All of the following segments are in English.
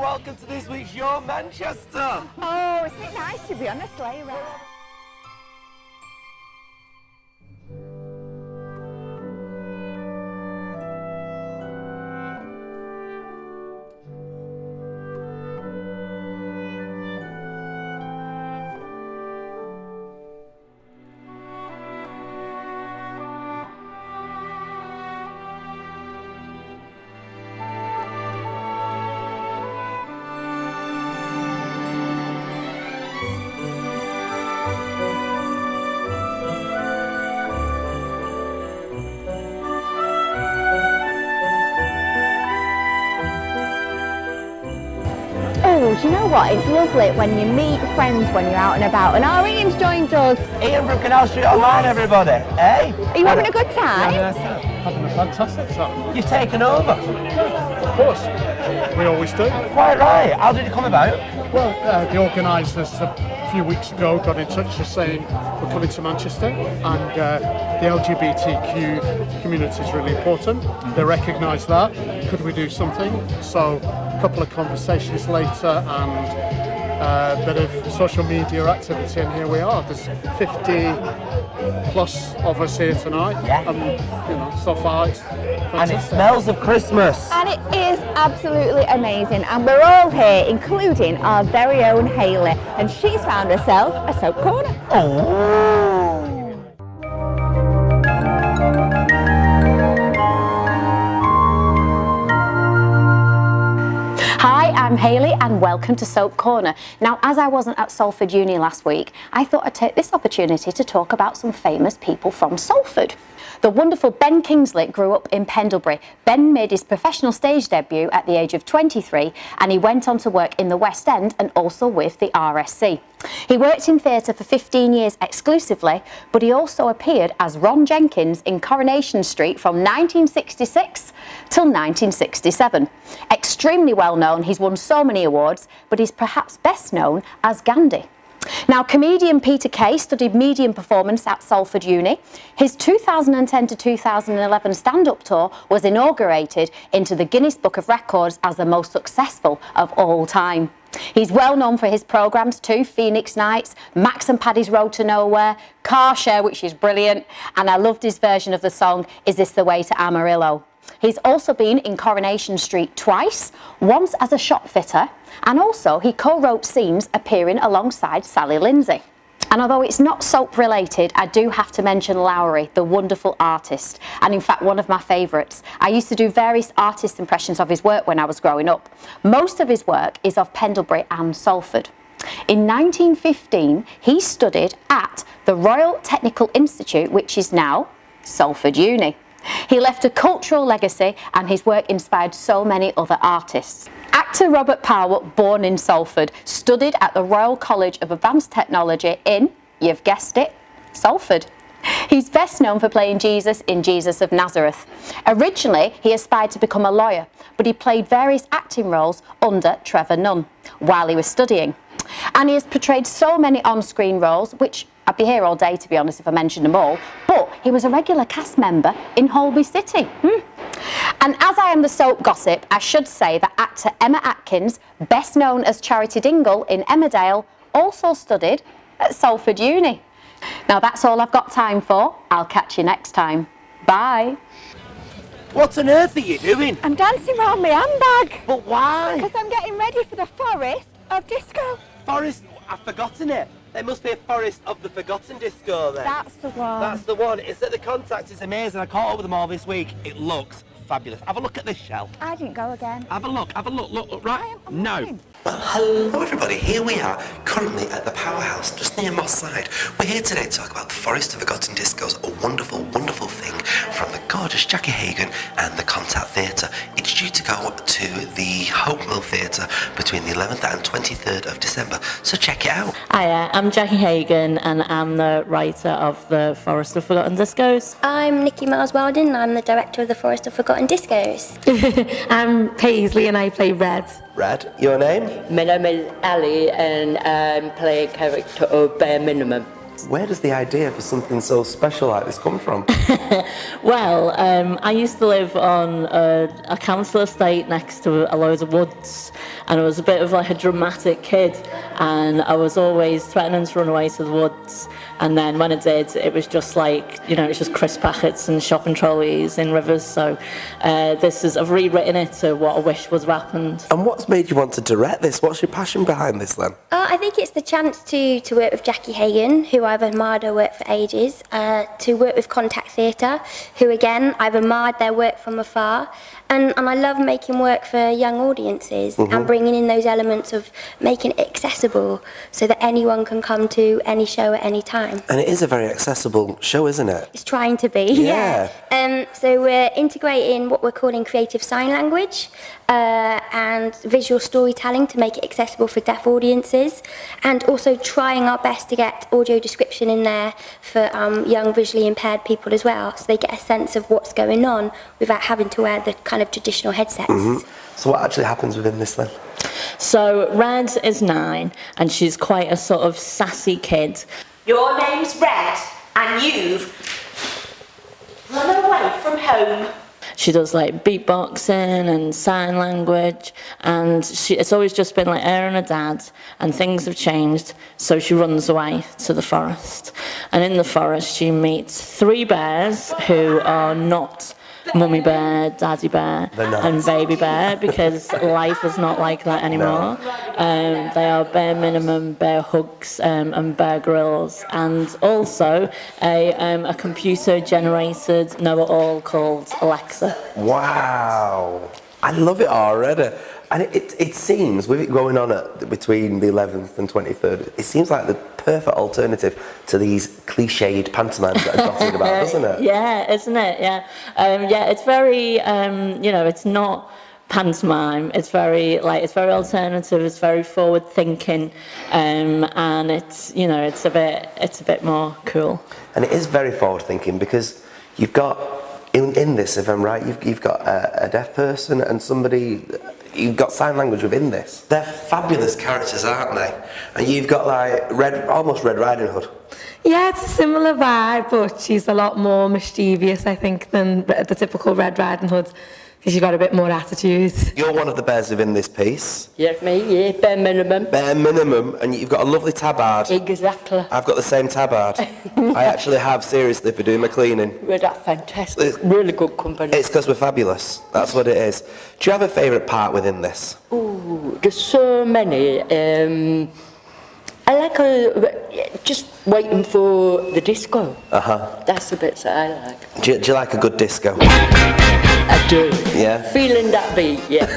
welcome to this week's Your Manchester. Oh, isn't it nice to be on a sleigh ride? Oh, do you know what? It's lovely when you meet friends when you're out and about. And our Ian's joined us. Ian from Canal St Onlines, everybody. Hey? Are you having a good time? Having a fantastic time. You've taken over. Of course, we always do. Quite right. How did it come about? Well, the organisers a few weeks ago got in touch just saying we're coming to Manchester, and the LGBTQ community is really important. They recognise that. Could we do something? So a couple of conversations later and a bit of social media activity, and here we are. There's 50 plus of us here tonight. Yeah. And you know, so far it's fantastic. And it smells of Christmas. And it is absolutely amazing. And we're all here, including our very own Hayley. And she's found herself a soap corner. Oh. Hi, I'm Hayley and welcome to Soap Corner. Now, as I wasn't at Salford Uni last week, I thought I'd take this opportunity to talk about some famous people from Salford. The wonderful Ben Kingsley grew up in Pendlebury. Ben made his professional stage debut at the age of 23 and he went on to work in the West End and also with the RSC. He worked in theatre for 15 years exclusively, but he also appeared as Ron Jenkins in Coronation Street from 1966 till 1967. Extremely well known, he's won so many awards, but he's perhaps best known as Gandhi. Now, comedian Peter Kay studied medium performance at Salford Uni. His 2010 to 2011 stand-up tour was inaugurated into the Guinness Book of Records as the most successful of all time. He's well known for his programmes too, Phoenix Nights, Max and Paddy's Road to Nowhere, Car Share, which is brilliant, and I loved his version of the song, Is This the Way to Amarillo? He's also been in Coronation Street twice, once as a shop fitter, and also he co-wrote scenes appearing alongside Sally Lindsay. And although it's not soap related, I do have to mention Lowry, the wonderful artist, and in fact one of my favourites. I used to do various artist impressions of his work when I was growing up. Most of his work is of Pendlebury and Salford. In 1915, he studied at the Royal Technical Institute, which is now Salford Uni. He left a cultural legacy and his work inspired so many other artists. Actor Robert Powell, born in Salford, studied at the Royal College of Advanced Technology in, you've guessed it, Salford. He's best known for playing Jesus in Jesus of Nazareth. Originally, he aspired to become a lawyer, but he played various acting roles under Trevor Nunn while he was studying. And he has portrayed so many on-screen roles, which I'd be here all day, to be honest, if I mentioned them all, but he was a regular cast member in Holby City. And as I am the soap gossip, I should say that actor Emma Atkins, best known as Charity Dingle in Emmerdale, also studied at Salford Uni. Now that's all I've got time for. I'll catch you next time. Bye. What on earth are you doing? I'm dancing around my handbag. But why? Because I'm getting ready for the Forest of Disco. Forest, I've forgotten it. There must be a Forest of the Forgotten Disco then. That's the one. That's the one. It's at the Contact. It's amazing. I caught up with them all this week. It looks fabulous. Have a look at this shell. I didn't go again. Have a look. Look, right? I'm No. fine. Well, hello everybody, here we are, currently at the Powerhouse, just near Moss Side. We're here today to talk about the Forest of Forgotten Discos, a wonderful, wonderful thing from the gorgeous Jackie Hagan and the Contact Theatre. It's due to go to the Hope Mill Theatre between the 11th and 23rd of December, so check it out. Hi, I'm Jackie Hagan and I'm the writer of the Forest of Forgotten Discos. I'm Nikki Miles Weldon and I'm the director of the Forest of Forgotten Discos. I'm Paisley and I play Red. Red, your name? My name is Ali and I'm playing character of Bare Minimum. Where does the idea for something so special like this come from? Well, I used to live on a council estate next to a load of woods, and I was a bit of like a dramatic kid, and I was always threatening to run away to the woods. And then when I did, it was just like, you know, it's just crisp packets and shopping trolleys in rivers. So I've rewritten it to what I wish would have happened. And what's made you want to direct this? What's your passion behind this then? I think it's the chance to work with Jackie Hagan, who I've admired her work for ages, to work with Contact Theatre, who again, I've admired their work from afar. And I love making work for young audiences and bringing in those elements of making it accessible so that anyone can come to any show at any time. And it is a very accessible show, isn't it? It's trying to be, yeah. So we're integrating what we're calling creative sign language and visual storytelling to make it accessible for deaf audiences, and also trying our best to get audio description in there for young visually impaired people as well, so they get a sense of what's going on without having to wear the kind of traditional headsets. So what actually happens within this then? So Red is 9, and she's quite a sort of sassy kid. Your name's Red, and you've run away from home. She does like beatboxing and sign language, and it's always just been like her and her dad, and things have changed, so she runs away to the forest. And in the forest she meets 3 bears who are not Mummy Bear, Daddy Bear and Baby Bear, because life is not like that anymore. They are bare minimum, bear hugs and bear grills, and also a computer-generated know-it-all called Alexa. Wow, I love it already. And it seems, with it going on between the 11th and 23rd, it seems like the perfect alternative to these cliched pantomimes that are dotted about, doesn't it? Yeah, isn't it? Yeah. It's very, it's not pantomime. It's very alternative. It's very forward thinking, and it's a bit more cool. And it is very forward thinking, because you've got in this, if I'm right, you've got a deaf person and somebody. You've got sign language within this. They're fabulous characters, aren't they? And you've got like almost Red Riding Hood. Yeah, it's a similar vibe, but she's a lot more mischievous, I think, than the typical Red Riding Hood, because she's got a bit more attitude. You're one of the bears within this piece. Yes, me, yeah, bare minimum. Bare minimum, and you've got a lovely tabard. Exactly. I've got the same tabard. I actually have, seriously, for doing my cleaning. Well, that's fantastic. It's really good company. It's because we're fabulous. That's what it is. Do you have a favourite part within this? Ooh, there's so many. I like just waiting for the disco. That's the bits that I like. Do you like a good disco? I do. Yeah? Feeling that beat, yeah.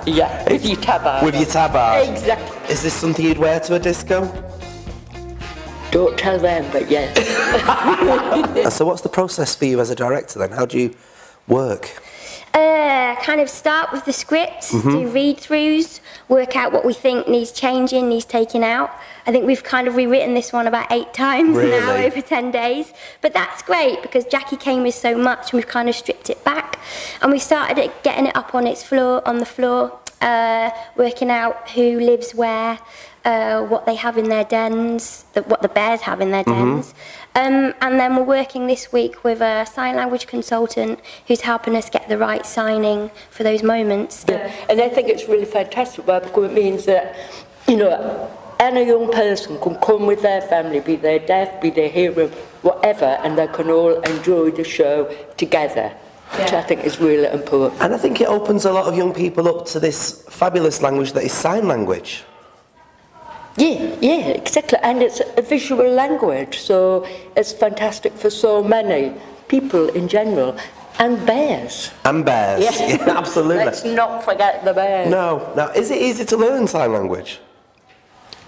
Yeah, with your tabard. With your tabard? Exactly. Is this something you'd wear to a disco? Don't tell them, but yes. So what's the process for you as a director then? How do you work? Kind of start with the script, do read-throughs, work out what we think needs changing, needs taking out. I think we've kind of rewritten this one about 8 times now over 10 days. But that's great, because Jackie came with so much, and we've kind of stripped it back. And we started getting it up on the floor, working out who lives where, what they have in their dens, what the bears have in their dens. And then we're working this week with a sign language consultant who's helping us get the right signing for those moments. Yeah. And I think it's really fantastic, because it means that, any young person can come with their family, be they deaf, be they hearing, whatever, and they can all enjoy the show together. Which I think is really important. And I think it opens a lot of young people up to this fabulous language that is sign language. Yeah, exactly. And it's a visual language, so it's fantastic for so many people in general. And bears. And bears, yeah, absolutely. Let's not forget the bears. No. Now, is it easy to learn sign language?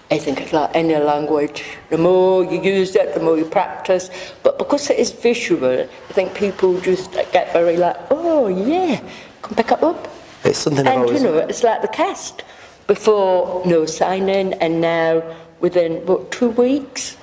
I think it's like any language. The more you use it, the more you practice. But because it is visual, I think people just get very like, oh yeah, can pick it up. It's something and it's like the cast. Before no signing, and now within 2 weeks.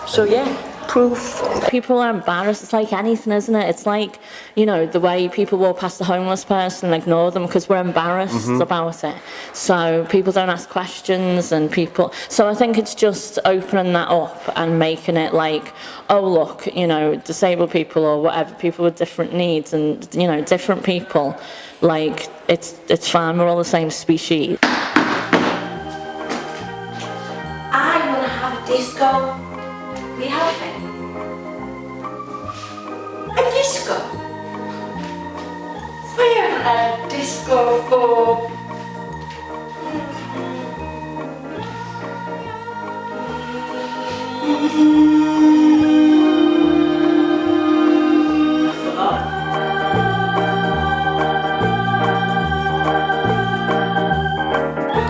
So yeah. proof. People are embarrassed. It's like anything, isn't it? It's like, you know, the way people walk past a homeless person and ignore them because we're embarrassed about it. So people don't ask questions and people... So I think it's just opening that up and making it like, oh, look, you know, disabled people or whatever, people with different needs and, you know, different people, like, it's fine, we're all the same species. I want to have a disco. We have it. A disco? We haven't had a disco for...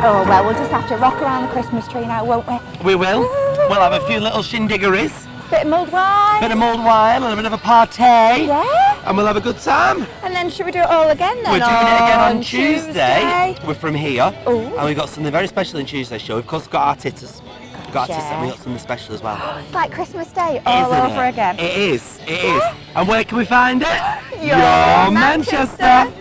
Oh, well, we'll just have to rock around the Christmas tree now, won't we? We will. We'll have a few little shindiggeries. Bit of mulled wine. Bit of mulled wine, a bit of a party. Yeah. And we'll have a good time. And then should we do it all again then? We're doing it again on Tuesday. We're from here. Ooh. And we've got something very special in Tuesday's show. We've of course got our titters. We've got our titters and we've got something special as well. It's like Christmas Day all Isn't over it? again. It is. It is. And where can we find it? Your Manchester.